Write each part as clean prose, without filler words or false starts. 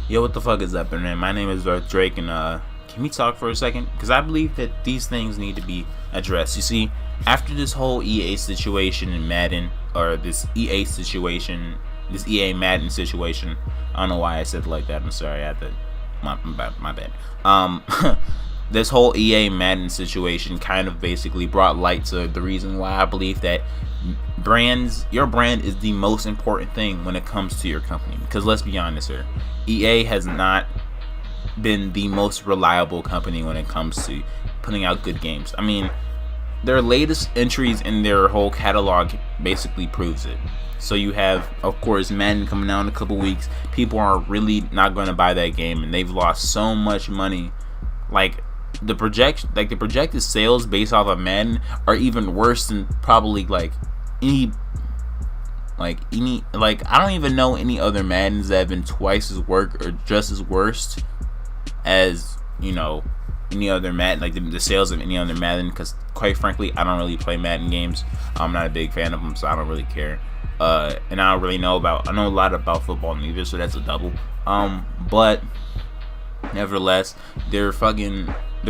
Yo, what the fuck is up, man? My name is Darth Drake, and can we talk for a second? Because I believe that these things need to be addressed. You see, after this whole EA situation in Madden, or this EA situation, this EA Madden situation, I don't know why I said it like that. I'm sorry, I had to. My bad. This whole EA Madden situation kind of basically brought light to the reason why I believe that your brand is the most important thing when it comes to your company. Because let's be honest here, EA has not been the most reliable company when it comes to putting out good games. I mean, their latest entries in their whole catalog basically proves it. So you have, of course, Madden coming out in a couple weeks. People are really not going to buy that game, and they've lost so much money. Like the projected sales based off of Madden are even worse than probably I don't even know any other Maddens that have been twice as work or just as worst as, you know, any other Madden, like the sales of any other Madden. Because quite frankly, I don't really play Madden games. I'm not a big fan of them, so I don't really care. And I don't really know I know a lot about football neither, so that's a double. But nevertheless, their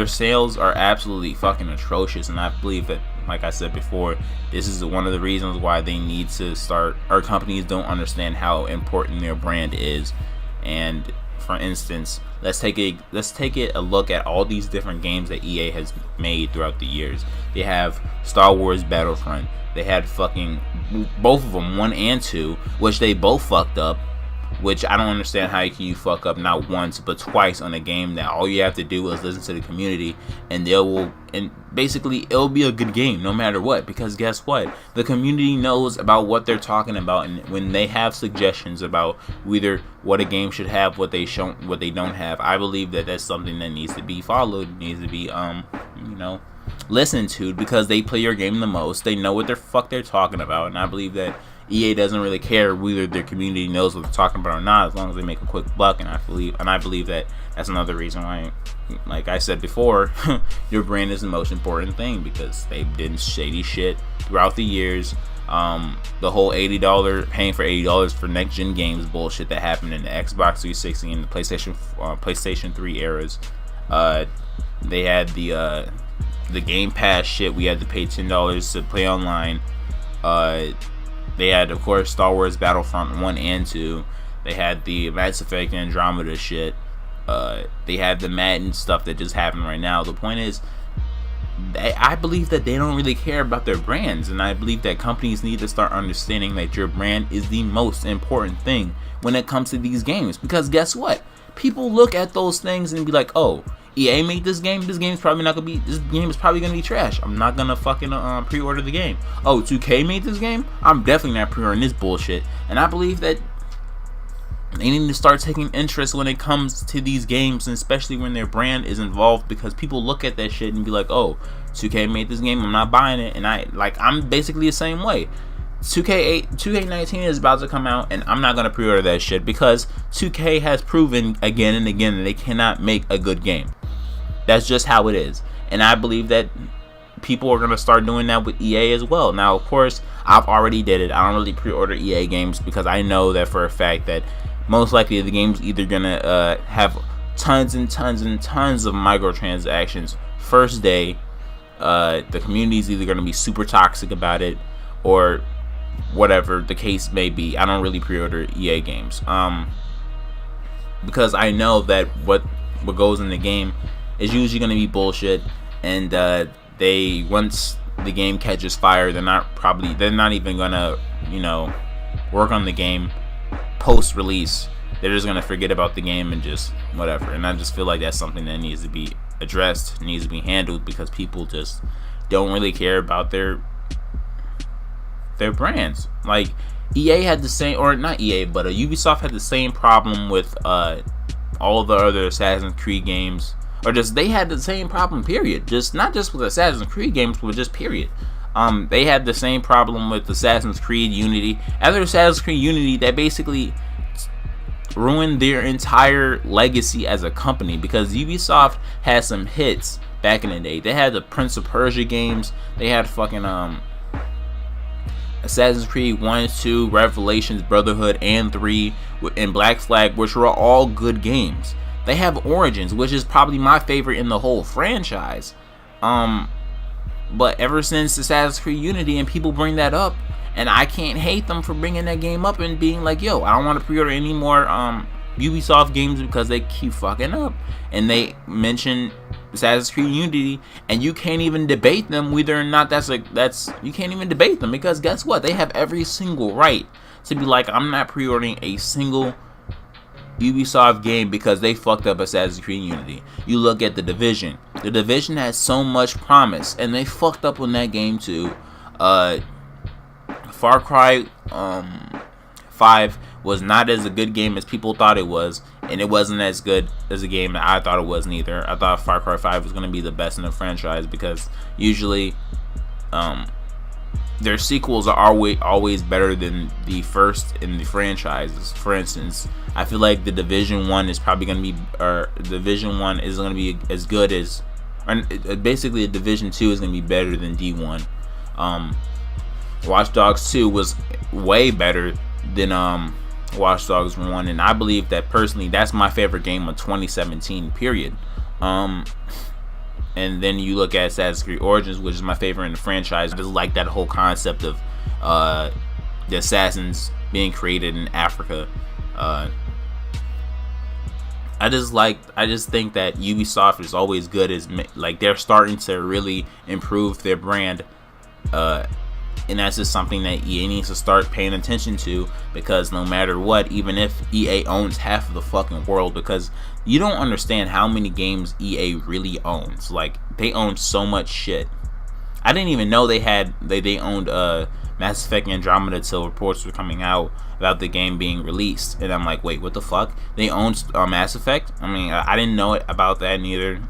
sales are absolutely fucking atrocious, and I believe that, like I said before, this is one of the reasons why they need to start. Our companies don't understand how important their brand is. And for instance, let's take a look at all these different games that EA has made throughout the years. They have Star Wars Battlefront. They had fucking both of them, 1 and 2, which they both fucked up. Which I don't understand how you fuck up not once but twice on a game that all you have to do is listen to the community, and basically it'll be a good game no matter what. Because guess what? The community knows about what they're talking about, and when they have suggestions about either what a game should have, what they don't have, I believe that that's something that needs to be followed, needs to be listened to, because they play your game the most. They know what the fuck they're talking about, and I believe that EA doesn't really care whether their community knows what they're talking about or not, as long as they make a quick buck. And I believe that that's another reason why, like I said before, your brand is the most important thing, because they've done shady shit throughout the years. The whole paying for $80 for next gen games bullshit that happened in the Xbox 360 and the PlayStation 3 eras. They had the Game Pass shit. We had to pay $10 to play online. They had, of course, Star Wars Battlefront 1 and 2. They had the Mass Effect Andromeda shit. They had the Madden stuff that just happened right now. The point is, I believe that they don't really care about their brands, and I believe that companies need to start understanding that your brand is the most important thing when it comes to these games. Because guess what? People look at those things and be like, oh, EA made this game. This game is probably gonna be trash. I'm not gonna fucking pre-order the game. Oh, 2K made this game. I'm definitely not pre-ordering this bullshit. And I believe that they need to start taking interest when it comes to these games, and especially when their brand is involved, because people look at that shit and be like, oh, 2K made this game. I'm not buying it. And I'm basically the same way. 2K19 is about to come out, and I'm not gonna pre-order that shit, because 2K has proven again and again that they cannot make a good game. That's just how it is. And I believe that people are going to start doing that with EA as well. Now, of course, I've already did it. I don't really pre-order EA games, because I know that for a fact that most likely the game's either going to have tons and tons and tons of microtransactions first day. The community's either going to be super toxic about it, or whatever the case may be. I don't really pre-order EA games. Because I know that what goes in the game is usually going to be bullshit, and once the game catches fire, they're not even going to work on the game post release. They're just going to forget about the game and just whatever. And I just feel like that's something that needs to be addressed, needs to be handled, because people just don't really care about their brands. Like EA had the same, or not EA, but Ubisoft had the same problem with all the other Assassin's Creed games. Or just, they had the same problem, period. Just not just with Assassin's Creed games, but just period. They had the same problem with Assassin's Creed Unity. After Assassin's Creed Unity, that basically ruined their entire legacy as a company, because Ubisoft had some hits back in the day. They had the Prince of Persia games. They had fucking Assassin's Creed 1, 2, Revelations, Brotherhood, and 3, and Black Flag, which were all good games. They have Origins, which is probably my favorite in the whole franchise. But ever since Assassin's Creed Unity, and people bring that up, and I can't hate them for bringing that game up and being like, yo, I don't want to pre-order any more Ubisoft games because they keep fucking up. And they mention Assassin's Creed Unity, and you can't even debate them whether or not you can't even debate them, because guess what? They have every single right to be like, I'm not pre-ordering a single Ubisoft game because they fucked up Assassin's Creed Unity. You look at The Division. The Division has so much promise, and they fucked up on that game too. Far Cry 5 was not as a good game as people thought it was, and it wasn't as good as a game that I thought it was neither. I thought Far Cry 5 was going to be the best in the franchise, because usually their sequels are always better than the first in the franchises. For instance, I feel like the Division 1 is probably going to be, or Division 1 is going to be as good as, or basically the Division 2 is going to be better than D1. Watch Dogs 2 was way better than Watch Dogs 1, and I believe that personally that's my favorite game of 2017 period. And then you look at Assassin's Creed Origins, which is my favorite in the franchise. I just like that whole concept of the assassins being created in Africa. I just think that Ubisoft is always good as, like, they're starting to really improve their brand, and that's just something that EA needs to start paying attention to, because no matter what, even if EA owns half of the fucking world, because you don't understand how many games EA really owns. Like, they own so much shit. I didn't even know they owned Mass Effect Andromeda till reports were coming out about the game being released, and I'm like, wait, what the fuck? They own Mass Effect? I mean, I didn't know about that neither.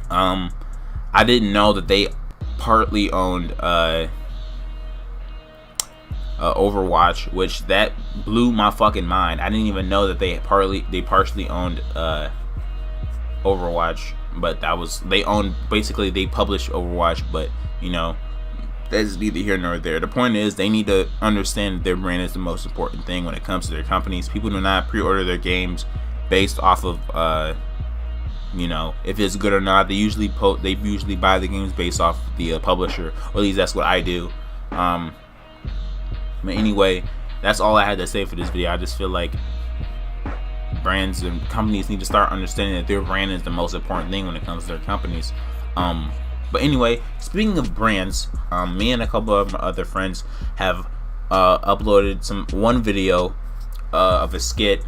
I didn't know that they partly owned Overwatch, which that blew my fucking mind. I didn't even know that they partially owned Overwatch, but they published Overwatch, but you know, that's neither here nor there. The point is, they need to understand that their brand is the most important thing when it comes to their companies. People do not pre-order their games based off of you know, if it's good or not. They usually buy the games based off the publisher, or at least that's what I do. But anyway, that's all I had to say for this video. I just feel like brands and companies need to start understanding that their brand is the most important thing when it comes to their companies. But anyway, speaking of brands, me and a couple of my other friends have uploaded one video of a skit,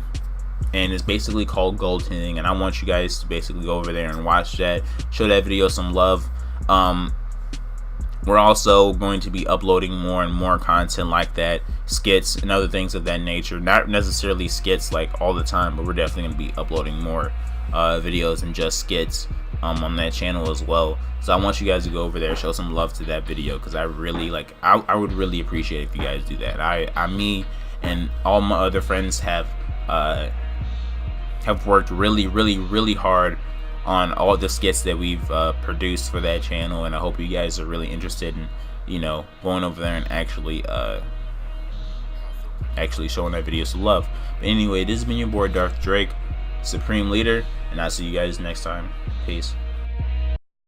and it's basically called Goaltending, and I want you guys to basically go over there and watch that, show that video some love. We're also going to be uploading more and more content like that, skits and other things of that nature. Not necessarily skits like all the time, but we're definitely going to be uploading more videos and just skits on that channel as well. So I want you guys to go over there, show some love to that video, because I really I would really appreciate it if you guys do that. Me and all my other friends have worked really hard on all the skits that we've produced for that channel, and I hope you guys are really interested in, you know, going over there and actually showing that video some love. But anyway, this has been your boy Darth Drake, Supreme Leader, and I'll see you guys next time. Peace.